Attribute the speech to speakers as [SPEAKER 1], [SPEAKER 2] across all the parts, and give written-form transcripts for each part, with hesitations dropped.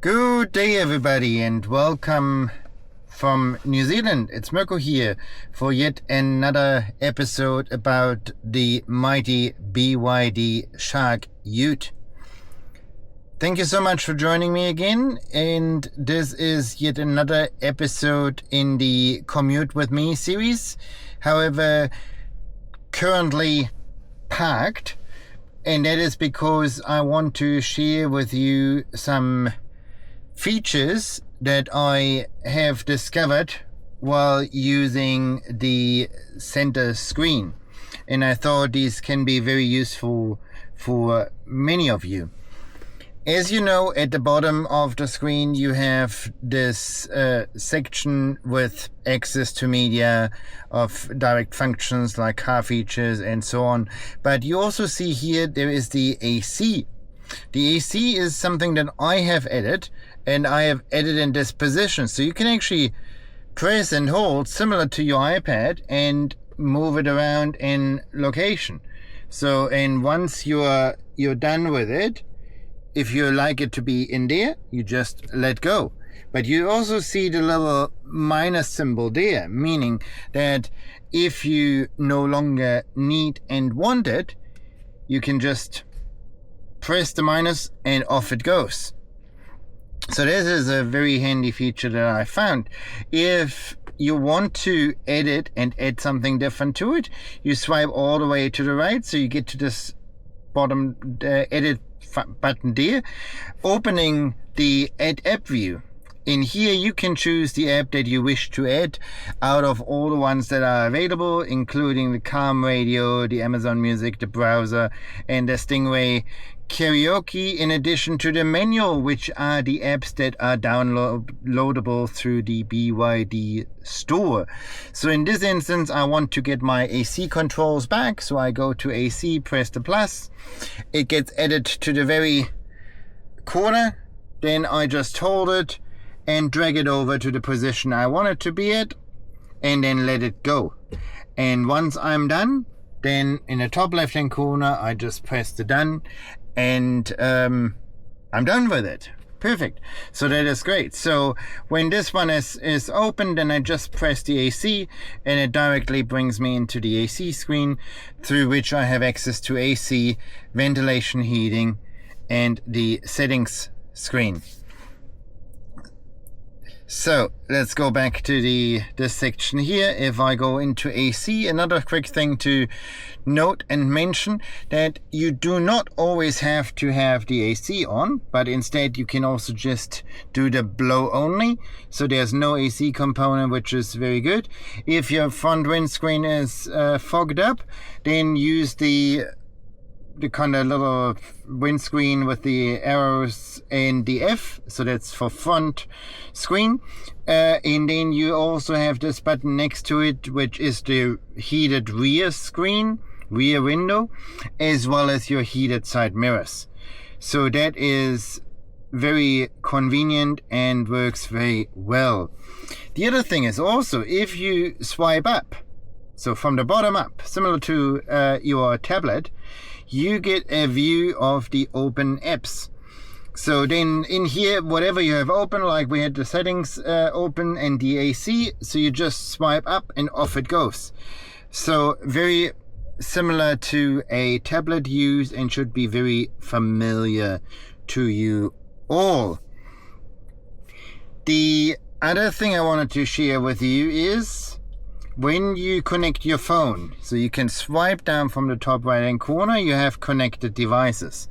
[SPEAKER 1] Good day, everybody, and welcome from New Zealand. It's Mirko here for yet another episode about the mighty BYD Shark Ute. Thank you so much for joining me again, and this is yet another episode in the Commute with Me series. However, currently parked, and that is because I want to share with you some features that I have discovered while using the center screen, and I thought these can be very useful for many of you. As you know, at the bottom of the screen you have this section with access to media, of direct functions like car features and so on, but you also see here there is the AC. The AC is something that I have added, and I have added in this position, so you can actually press and hold similar to your iPad and move it around in location. So, and once you're done with it, if you like it to be in there, you just let go. But you also see the little minus symbol there, meaning that if you no longer need and want it, you can just press the minus and off it goes. So this is a very handy feature that I found. If you want to edit and add something different to it, you swipe all the way to the right, so you get to this bottom edit button there, opening the add app view. In here you can choose the app that you wish to add out of all the ones that are available, including the Calm Radio, the Amazon Music, the browser, and the Stingray Karaoke, in addition to the manual, which are the apps that are downloadable through the BYD store. So in this instance, I want to get my AC controls back, so I go to AC, press the plus. It gets added to the very corner. Then I just hold it and drag it over to the position I want it to be at, and then let it go. And once I'm done, then in the top left hand corner I just press the done, and I'm done with it. Perfect. So that is great. So when this one is open, then I just press the AC and it directly brings me into the AC screen, through which I have access to AC, ventilation, heating, and the settings screen. So let's go back to this section here. If I go into AC, another quick thing to note and mention, that you do not always have to have the AC on, but instead you can also just do the blow only. So there's no AC component, which is very good. If your front windscreen is fogged up, then use the kind of little windscreen with the arrows and the F, so that's for front screen, and then you also have this button next to it, which is the heated rear screen, rear window, as well as your heated side mirrors. So that is very convenient and works very well. The other thing is also, if you swipe up, so from the bottom up, similar to your tablet, you get a view of the open apps. So then in here, whatever you have open, like we had the settings open and the AC, so you just swipe up and off it goes. So very similar to a tablet use, and should be very familiar to you all. The other thing I wanted to share with you is when you connect your phone, so you can swipe down from the top right hand corner, you have connected devices.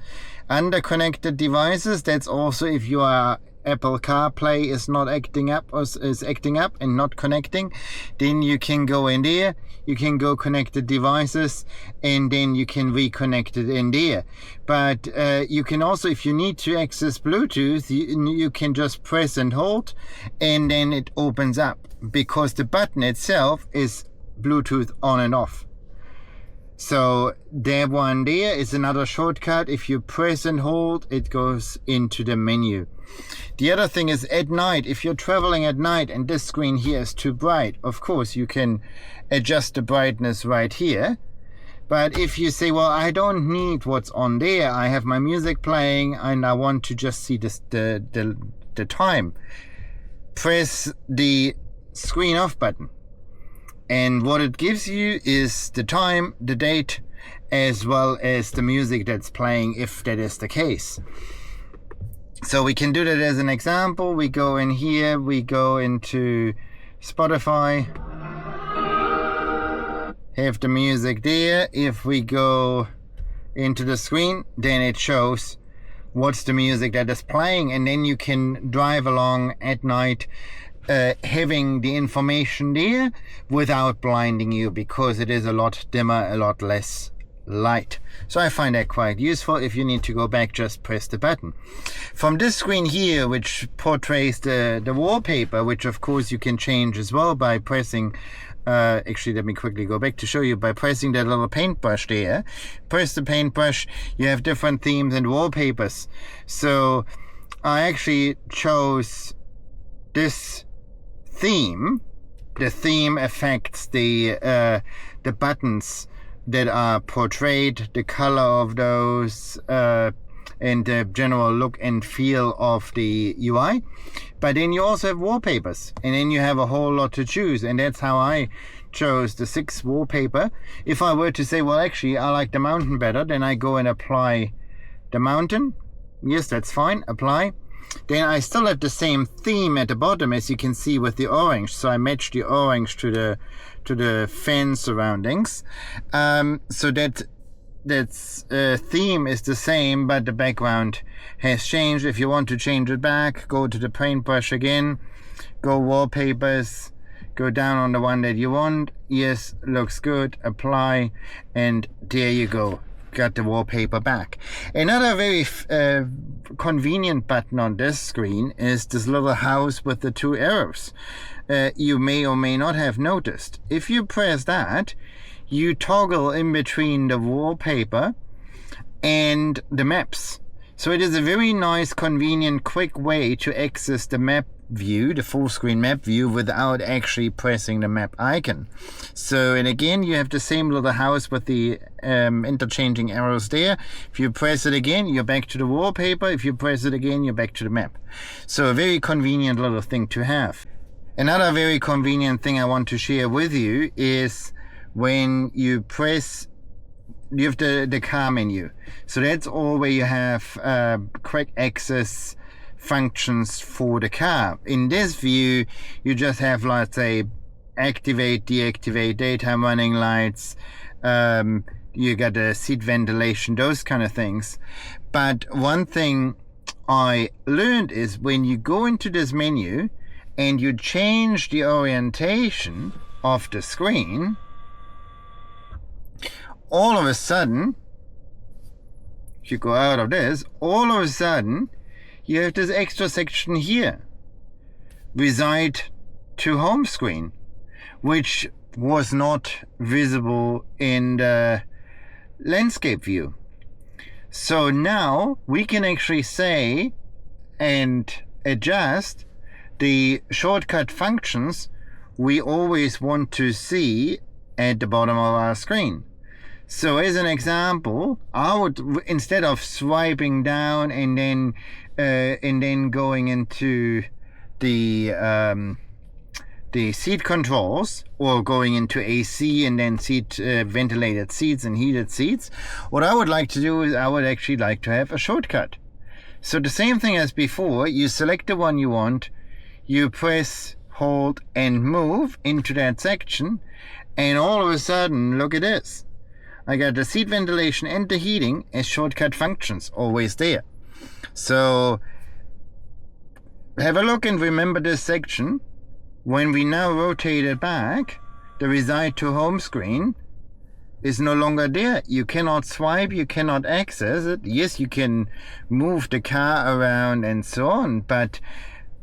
[SPEAKER 1] Under connected devices, that's also if your Apple CarPlay is not acting up, or is acting up and not connecting, then you can go in there, you can go connected devices, and then you can reconnect it in there. But you can also, if you need to access Bluetooth, you can just press and hold, and then it opens up, because the button itself is Bluetooth on and off. So that one there is another shortcut. If you press and hold, it goes into the menu. The other thing is, at night, if you're traveling at night and this screen here is too bright, of course you can adjust the brightness right here. But if you say, well, I don't need what's on there, I have my music playing and I want to just see the time, press the screen off button. And what it gives you is the time, the date, as well as the music that's playing, if that is the case. So we can do that as an example. We go in here, we go into Spotify, have the music there. If we go into the screen, then it shows what's the music that is playing, and then you can drive along at night having the information there without blinding you, because it is a lot dimmer, a lot less light. So I find that quite useful. If you need to go back, just press the button. From this screen here, which portrays the wallpaper, which of course you can change as well by pressing actually, let me quickly go back to show you. By pressing that little paintbrush there, press the paintbrush, you have different themes and wallpapers. So I actually chose this theme. The theme affects the buttons that are portrayed, the color of those, and the general look and feel of the UI. But then you also have wallpapers, and then you have a whole lot to choose, and that's how I chose the 6 wallpaper. If I were to say, well, actually I like the mountain better, then I go and apply the mountain. Yes, that's fine, apply. Then I still have the same theme at the bottom, as you can see, with the orange. So I match the orange to the fan surroundings. So that theme is the same, but the background has changed. If you want to change it back, go to the paintbrush again, go wallpapers, go down on the one that you want. Yes, looks good, apply, and there you go. Got the wallpaper back. Another very convenient button on this screen is this little house with the 2 arrows. You may or may not have noticed. If you press that, you toggle in between the wallpaper and the maps. So it is a very nice, convenient, quick way to access the map view, the full screen map view, without actually pressing the map icon. So, and again, you have the same little house with the interchanging arrows there. If you press it again, you're back to the wallpaper. If you press it again, you're back to the map. So a very convenient little thing to have. Another very convenient thing I want to share with you is when you press, you have the car menu. So that's all where you have quick access functions for the car. In this view, you just have, let's say, activate, deactivate, daytime running lights, you got the seat ventilation, those kind of things. But one thing I learned is when you go into this menu and you change the orientation of the screen, all of a sudden, if you go out of this, all of a sudden you have this extra section here, Reside to Home Screen, which was not visible in the landscape view. So now we can actually say and adjust the shortcut functions we always want to see at the bottom of our screen. So as an example, I would, instead of swiping down and then going into the seat controls, or going into AC and then ventilated seats and heated seats, what I would like to do is I would actually like to have a shortcut. So the same thing as before, you select the one you want, you press, hold and move into that section, and all of a sudden, look at this. I got the seat ventilation and the heating as shortcut functions always there. So have a look and remember this section. When we now rotate it back, the Reside to Home screen is no longer there. You cannot swipe, you cannot access it. Yes, you can move the car around and so on, but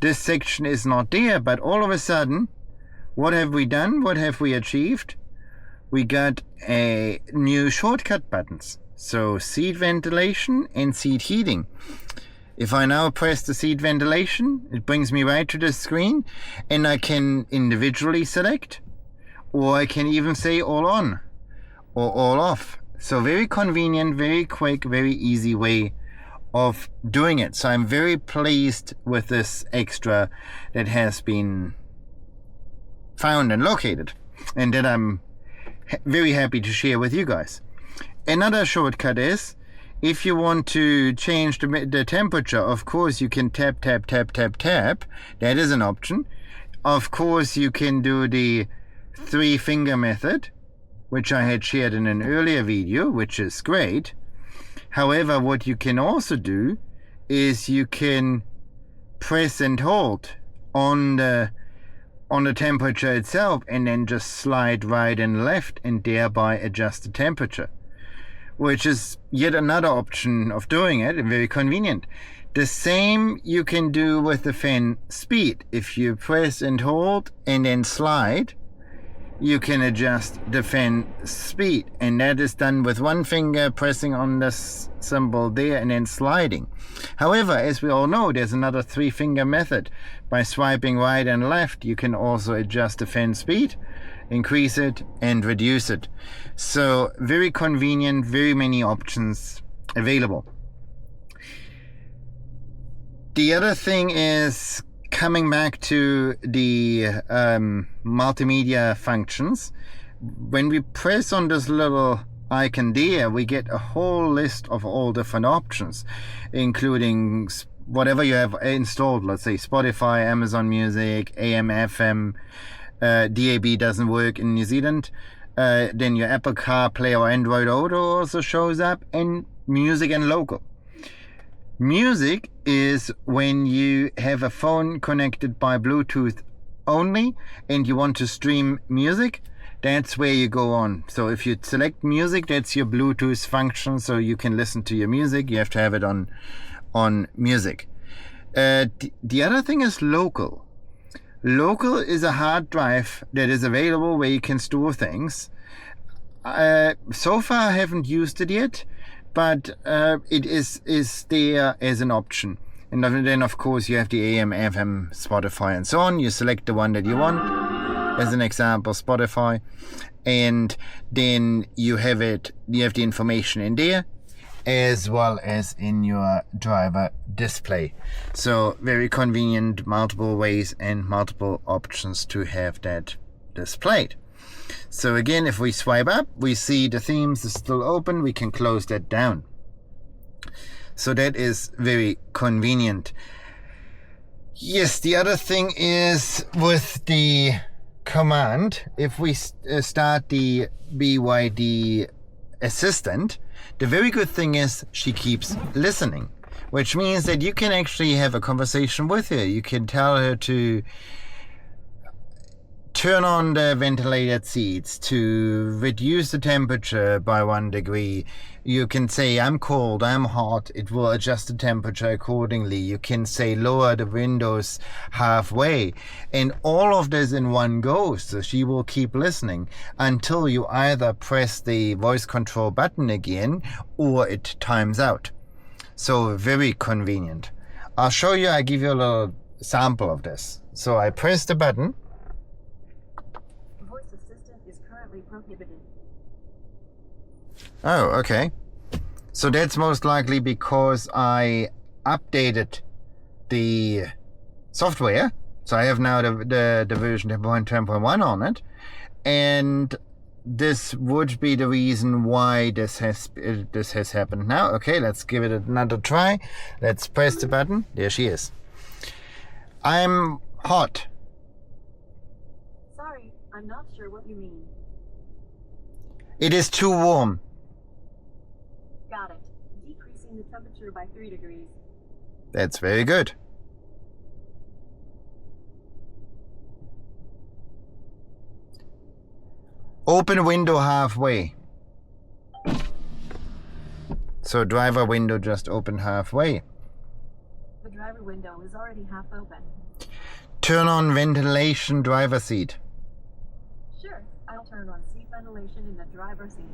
[SPEAKER 1] this section is not there. But all of a sudden, what have we done? What have we achieved? We got a new shortcut buttons. So seat ventilation and seat heating. If I now press the seat ventilation, it brings me right to the screen, and I can individually select, or I can even say all on. or all off. So very convenient, very quick, very easy way of doing it. So I'm very pleased with this extra that has been found and located, and that I'm very happy to share with you guys. Another shortcut is, if you want to change the temperature, of course you can tap. That is an option. Of course you can do the 3-finger method, which I had shared in an earlier video, which is great. However, what you can also do is you can press and hold on the temperature itself and then just slide right and left and thereby adjust the temperature, which is yet another option of doing it, and very convenient. The same you can do with the fan speed. If you press and hold and then slide, you can adjust the fan speed, and that is done with 1 finger pressing on the symbol there and then sliding. However, as we all know, there's another 3-finger method. By swiping right and left, you can also adjust the fan speed, increase it and reduce it. So very convenient, very many options available. The other thing is, coming back to the multimedia functions, when we press on this little icon there, we get a whole list of all different options, including whatever you have installed. Let's say Spotify, Amazon Music, AM, FM, DAB doesn't work in New Zealand. Then your Apple CarPlay or Android Auto also shows up, and music and local. Music is when you have a phone connected by Bluetooth only and you want to stream music. That's where you go on. So if you select music, that's your Bluetooth function, so you can listen to your music. You have to have it on music. The other thing is local. Local is a hard drive that is available where you can store things. So far I haven't used it yet, but it is there as an option. And then of course you have the AM, FM, Spotify and so on. You select the one that you want, as an example Spotify, and then you have the information in there as well as in your driver display. So very convenient, multiple ways and multiple options to have that displayed. So again, if we swipe up, we see the themes is still open. We can close that down. So that is very convenient. Yes, the other thing is with the command, if we start the BYD assistant, the very good thing is she keeps listening, which means that you can actually have a conversation with her. You can tell her to turn on the ventilated seats, to reduce the temperature by 1 degree. You can say, I'm cold, I'm hot. It will adjust the temperature accordingly. You can say, lower the windows halfway. And all of this in one go. So she will keep listening until you either press the voice control button again or it times out. So very convenient. I'll show you, I give you a little sample of this. So I press the button.
[SPEAKER 2] Prohibited.
[SPEAKER 1] Oh, okay. So that's most likely because I updated the software. So I have now the version 10.10.1 on it, and this would be the reason why this has happened now. Okay, let's give it another try. Let's press the button. There she is. I'm hot.
[SPEAKER 2] Sorry, I'm not sure what you mean.
[SPEAKER 1] It is too warm.
[SPEAKER 2] Got it. Decreasing the temperature by 3 degrees.
[SPEAKER 1] That's very good. Open window halfway. So driver window just open halfway.
[SPEAKER 2] The driver window is already half open.
[SPEAKER 1] Turn on ventilation driver seat.
[SPEAKER 2] Sure, I'll turn on seat ventilation in the driver's seat.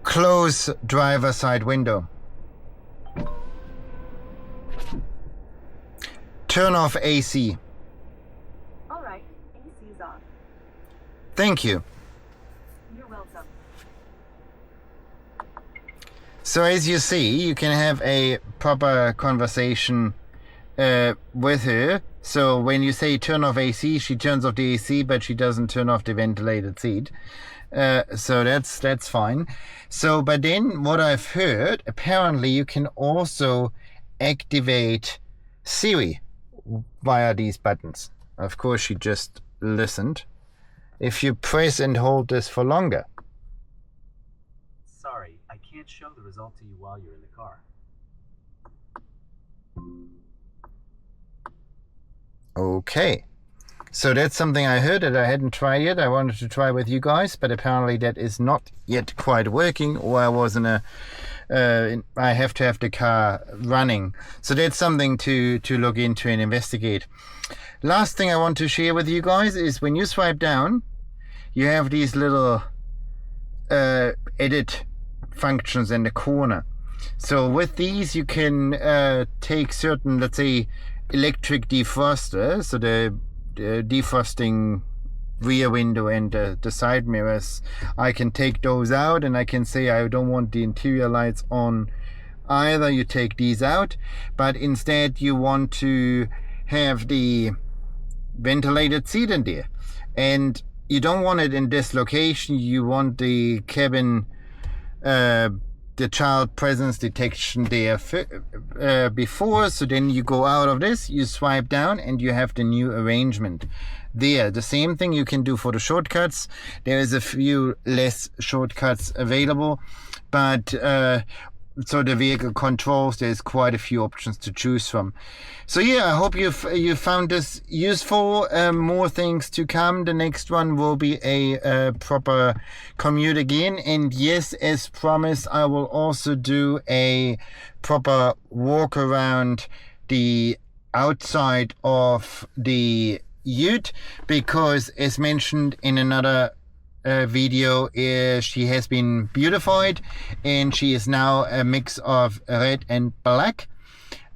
[SPEAKER 1] Close driver side window. Turn off AC.
[SPEAKER 2] Alright, AC's off.
[SPEAKER 1] Thank you.
[SPEAKER 2] You're welcome.
[SPEAKER 1] So as you see, you can have a proper conversation with her. So when you say turn off AC, she turns off the AC, but she doesn't turn off the ventilated seat. So that's fine. So, but then what I've heard, apparently you can also activate Siri via these buttons. Of course, she just listened. If you press and hold this for longer.
[SPEAKER 3] Sorry, I can't show the result to you while you're in the car.
[SPEAKER 1] Okay. So that's something I heard that I hadn't tried yet. I wanted to try with you guys, but apparently that is not yet quite working, or I was in a I have to have the car running. So that's something to look into and investigate. Last thing I want to share with you guys is when you swipe down, you have these little edit functions in the corner. So with these you can take certain, let's say, electric defroster, so the defrosting rear window and the side mirrors, I can take those out and I can say I don't want the interior lights on either. You take these out, but instead you want to have the ventilated seat in there, and you don't want it in this location. You want the cabin the child presence detection there before. So then you go out of this, you swipe down, and you have the new arrangement there. The same thing you can do for the shortcuts. There is a few less shortcuts available, but so the vehicle controls, there's quite a few options to choose from. So yeah, I hope you found this useful. More things to come. The next one will be a proper commute again, and yes, as promised, I will also do a proper walk around the outside of the ute, because as mentioned in another video, she has been beautified and she is now a mix of red and black,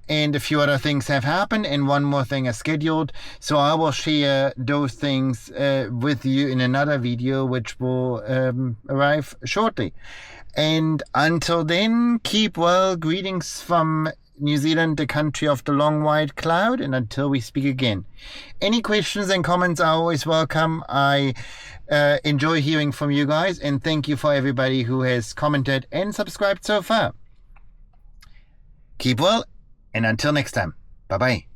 [SPEAKER 1] and a few other things have happened and one more thing is scheduled. So I will share those things with you in another video which will arrive shortly. And until then, keep well. Greetings from New Zealand, the country of the long white cloud, and until we speak again. Any questions and comments are always welcome. I enjoy hearing from you guys, and thank you for everybody who has commented and subscribed so far. Keep well, and until next time, bye bye.